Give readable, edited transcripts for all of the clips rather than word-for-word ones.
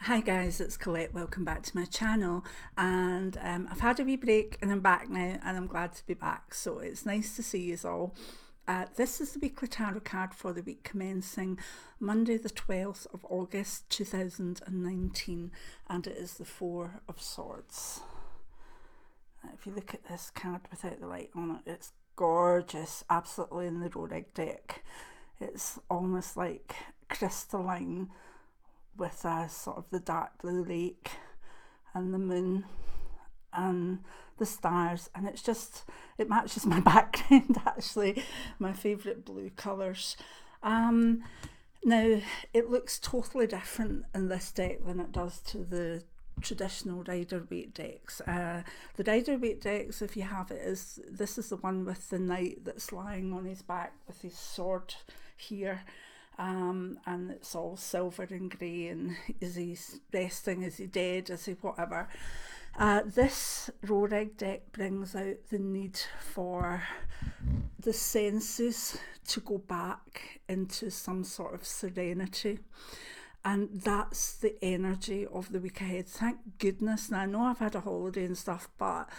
Hi guys, it's Colette. Welcome back to my channel, and I've had a wee break and I'm back now and I'm glad to be back, so it's nice to see you all. This is the weekly tarot card for the week commencing Monday the 12th of August 2019, and it is the Four of Swords. If you look at this card without the light on it, it's gorgeous, absolutely in the Rorig deck. It's almost like crystalline with a sort of the dark blue lake and the moon and the stars, and it matches my background actually, my favourite blue colours. Now it looks totally different in this deck than it does to the traditional Rider-Waite decks. The Rider-Waite decks, if you have it, this is the one with the knight that's lying on his back with his sword here. And it's all silver and grey, and is he resting, is he dead, is he whatever. This Rorig deck brings out the need for the senses to go back into some sort of serenity, and that's the energy of the week ahead. Thank goodness. Now I know I've had a holiday and stuff, but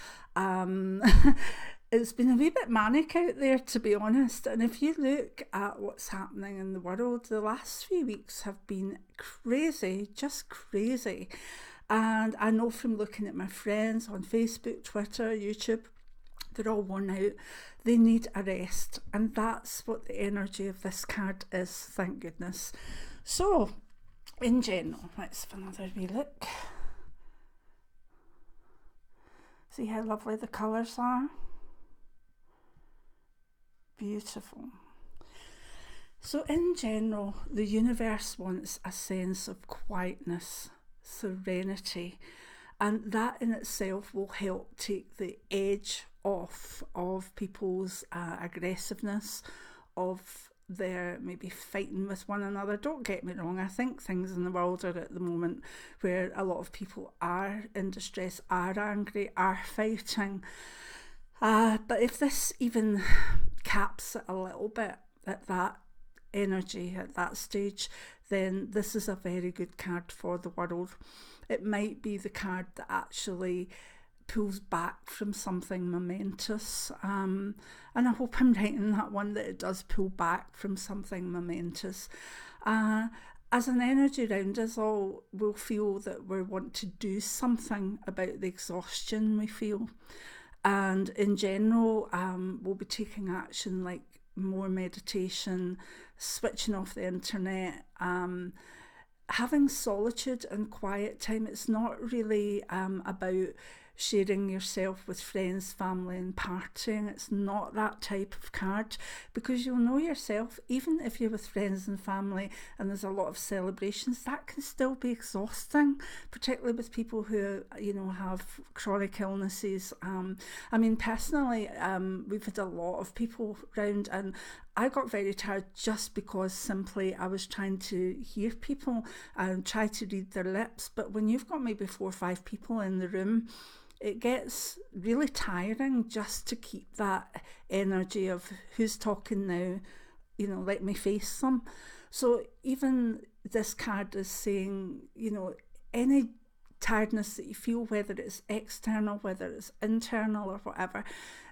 it's been a wee bit manic out there, to be honest. And if you look at what's happening in the world, the last few weeks have been crazy, just crazy. And I know from looking at my friends on Facebook, Twitter, YouTube, they're all worn out. They need a rest. And that's what the energy of this card is, thank goodness. So, in general, let's have another wee look. See how lovely the colours are? Beautiful. So in general, the universe wants a sense of quietness, serenity, and that in itself will help take the edge off of people's aggressiveness, of their maybe fighting with one another. Don't get me wrong, I think things in the world are at the moment where a lot of people are in distress, are angry, are fighting. But if this even caps it a little bit at that energy, at that stage, then this is a very good card for the world. It might be the card that actually pulls back from something momentous, and I hope I'm right in that one, that it does pull back from something momentous. As an energy around us all, we'll feel that we want to do something about the exhaustion we feel. And in general, we'll be taking action like more meditation, switching off the internet, having solitude and quiet time. It's not really about sharing yourself with friends, family and partying. It's not that type of card, because you'll know yourself, even if you're with friends and family and there's a lot of celebrations, that can still be exhausting, particularly with people who, you know, have chronic illnesses. I mean, personally, we've had a lot of people round, and I got very tired just because simply I was trying to hear people and try to read their lips. But when you've got maybe 4 or 5 people in the room, it gets really tiring just to keep that energy of who's talking now, you know, let me face them. So even this card is saying, you know, any tiredness that you feel, whether it's external, whether it's internal or whatever,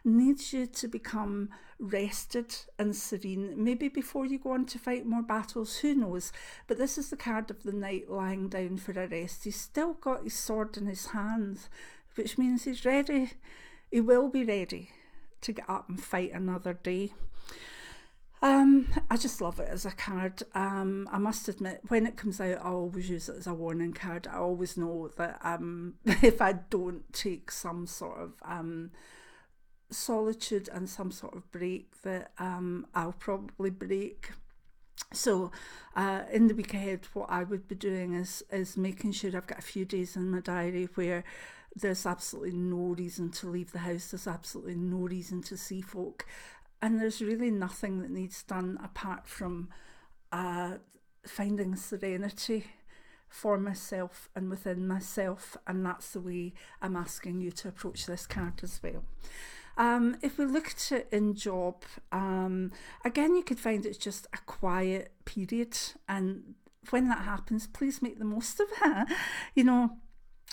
needs you to become rested and serene, maybe before you go on to fight more battles, who knows. But this is the card of the knight lying down for a rest. He's still got his sword in his hand, which means he's ready. He will be ready to get up and fight another day. I just love it as a card. I must admit, when it comes out, I always use it as a warning card. I always know that if I don't take some sort of solitude and some sort of break, that I'll probably break. So in the week ahead, what I would be doing is making sure I've got a few days in my diary where there's absolutely no reason to leave the house, there's absolutely no reason to see folk, and there's really nothing that needs done apart from finding serenity for myself and within myself, and that's the way I'm asking you to approach this card as well. If we look at it in job, again, you could find it's just a quiet period, and when that happens, please make the most of it.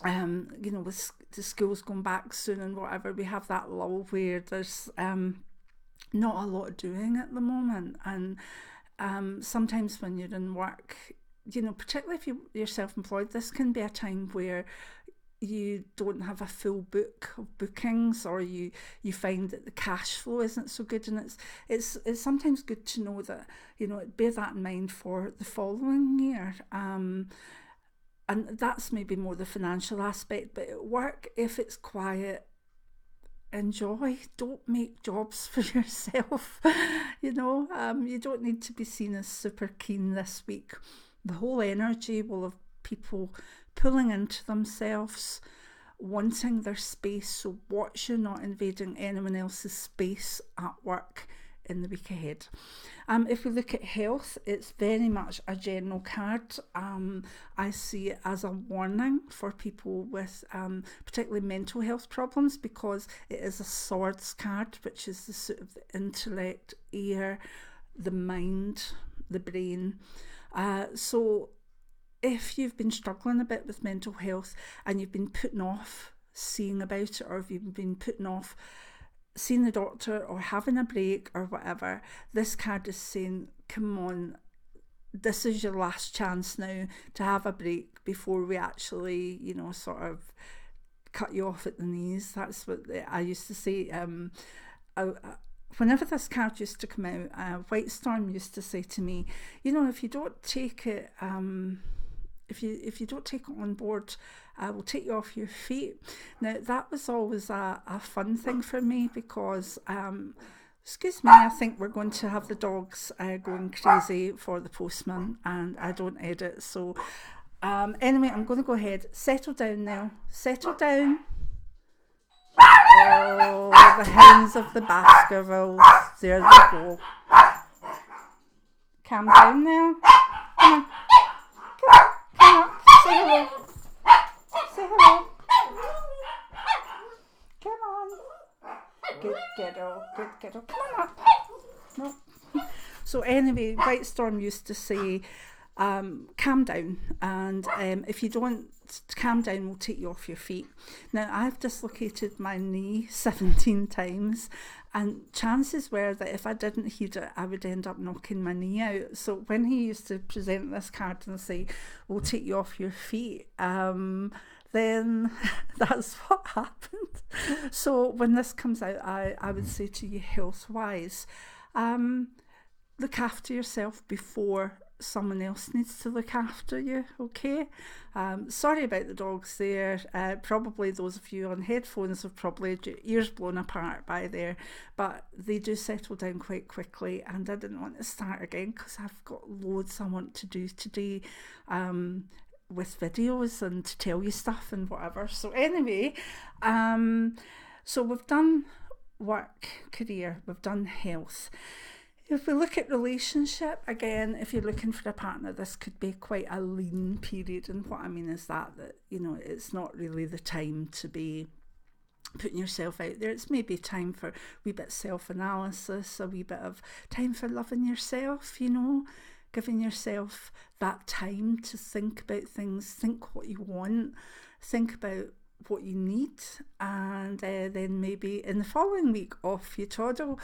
With the schools going back soon and whatever, we have that lull where there's not a lot doing at the moment. And sometimes when you're in work, particularly if you're self-employed, this can be a time where you don't have a full book of bookings, or you find that the cash flow isn't so good. And it's sometimes good to know that, bear that in mind for the following year. And that's maybe more the financial aspect. But at work, if it's quiet, enjoy. Don't make jobs for yourself. You don't need to be seen as super keen this week. The whole energy will have people pulling into themselves, wanting their space. So watch you're not invading anyone else's space at work in the week ahead. If we look at health, it's very much a general card. I see it as a warning for people with particularly mental health problems, because it is a swords card, which is the sort of the intellect, ear, the mind, the brain. So if you've been struggling a bit with mental health and you've been putting off seeing about it, or if you've been putting off seeing the doctor or having a break or whatever, this card is saying, come on, this is your last chance now to have a break before we actually, sort of cut you off at the knees. That's what I used to say. Whenever this card used to come out, White Storm used to say to me, if you don't take it, if you don't take it on board, I will take you off your feet. Now, that was always a fun thing for me, because, excuse me, I think we're going to have the dogs going crazy for the postman, and I don't edit. So anyway, I'm going to go ahead. Settle down now. Settle down. Oh, the hounds of the Baskervilles. There they go. Calm down now. Come on. Come up. Say hello. Say hello. Come on. Good kiddo. Good kiddo. Come on up. No. So anyway, White Storm used to say, calm down, and if you don't calm down, we'll take you off your feet. Now, I've dislocated my knee 17 times, and chances were that if I didn't heed it, I would end up knocking my knee out. So when he used to present this card and say, we'll take you off your feet, then that's what happened. So when this comes out, I would say to you, health-wise, look after yourself before someone else needs to look after you, okay? Sorry about the dogs there. Probably those of you on headphones have probably had your ears blown apart by there, but they do settle down quite quickly, and I didn't want to start again because I've got loads I want to do today with videos and to tell you stuff and whatever. So anyway, so we've done work, career, we've done health. If we look at relationship, again, if you're looking for a partner, this could be quite a lean period. And what I mean is that it's not really the time to be putting yourself out there. It's maybe time for a wee bit of self-analysis, a wee bit of time for loving yourself, giving yourself that time to think about things, think what you want, think about what you need, and then maybe in the following week off you toddle.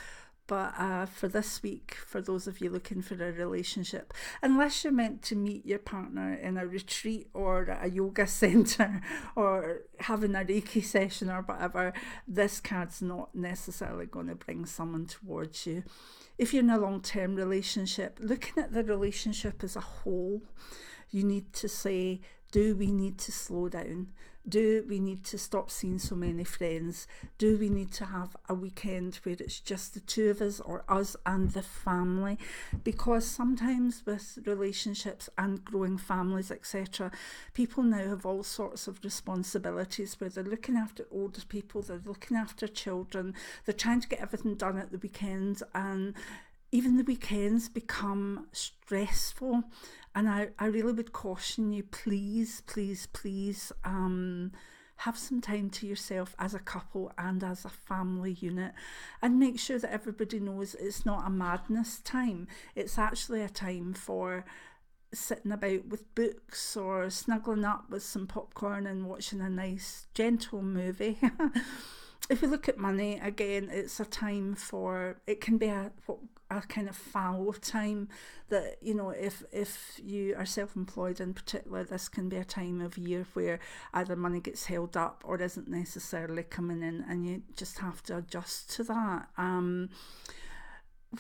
But for this week, for those of you looking for a relationship, unless you're meant to meet your partner in a retreat or a yoga centre or having a Reiki session or whatever, this card's not necessarily going to bring someone towards you. If you're in a long-term relationship, looking at the relationship as a whole, you need to say, do we need to slow down? Do we need to stop seeing so many friends? Do we need to have a weekend where it's just the two of us or us and the family? Because sometimes with relationships and growing families, etc., people now have all sorts of responsibilities where they're looking after older people, they're looking after children, they're trying to get everything done at the weekends, and even the weekends become stressful. And I really would caution you, please, have some time to yourself as a couple and as a family unit, and make sure that everybody knows it's not a madness time. It's actually a time for sitting about with books or snuggling up with some popcorn and watching a nice gentle movie. If we look at money, again, it's a time for, it can be a kind of fallow time that, you know, if you are self-employed in particular, this can be a time of year where either money gets held up or isn't necessarily coming in, and you just have to adjust to that.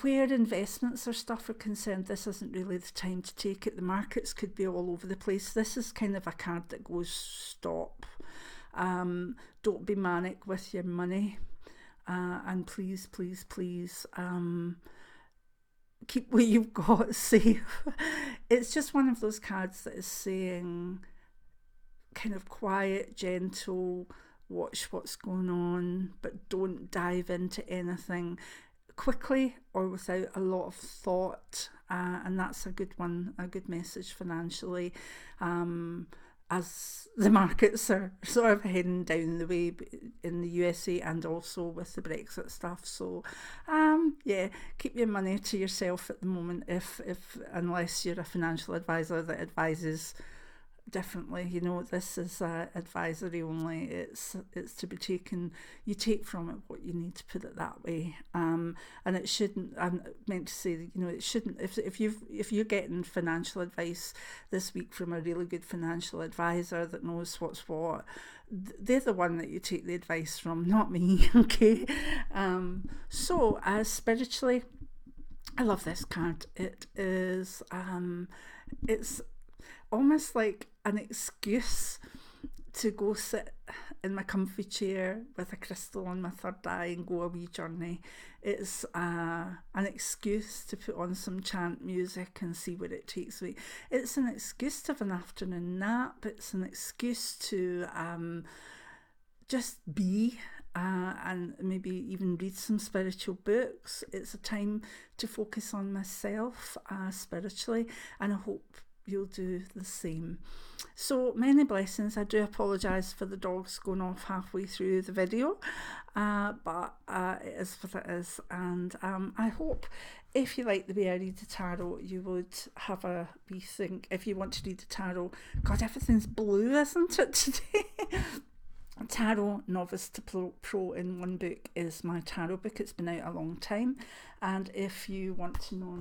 Where investments or stuff are concerned, this isn't really the time to take it. The markets could be all over the place. This is kind of a card that goes stop. Don't be manic with your money, and please keep what you've got safe. It's just one of those cards that is saying kind of quiet, gentle, watch what's going on, but don't dive into anything quickly or without a lot of thought, and that's a good one, a good message financially, as the markets are sort of heading down the way in the USA and also with the Brexit stuff. So yeah, keep your money to yourself at the moment, if unless you're a financial advisor that advises differently. You know, this is advisory only. It's to be taken, you take from it what you need, to put it that way. And it shouldn't, I'm meant to say, you know, it shouldn't, if you're getting financial advice this week from a really good financial advisor that knows what's what, they're the one that you take the advice from, not me. Okay. So spiritually, I love this card. It is it's almost like an excuse to go sit in my comfy chair with a crystal on my third eye and go a wee journey. It's an excuse to put on some chant music and see where it takes me. It's an excuse to have an afternoon nap. It's an excuse to just be, and maybe even read some spiritual books. It's a time to focus on myself spiritually, and I hope you'll do the same. So many blessings. I do apologise for the dogs going off halfway through the video, but it is what it is, and I hope if you like the way I read the tarot, you would have a wee think. If you want to read the tarot, God, everything's blue, isn't it, today? Tarot Novice to Pro in one book is my tarot book. It's been out a long time, and if you want to know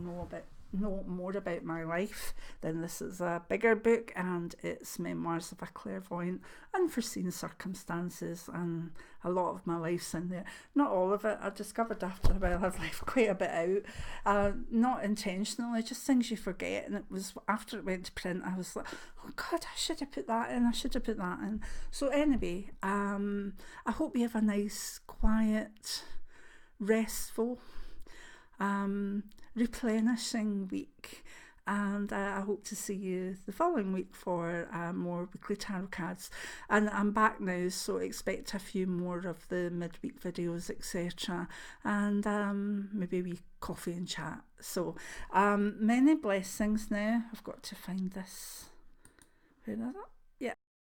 more about my life, then this is a bigger book, and it's Memoirs of a Clairvoyant, Unforeseen Circumstances, and a lot of my life's in there. Not all of it. I discovered after a while I've left quite a bit out, not intentionally, just things you forget. And it was after it went to print, I was like, oh God, I should have put that in. So anyway, I hope you have a nice, quiet, restful, replenishing week, and I hope to see you the following week for more weekly tarot cards. And I'm back now, so expect a few more of the midweek videos, etc., and maybe we coffee and chat. So many blessings. Now I've got to find this. Where is it?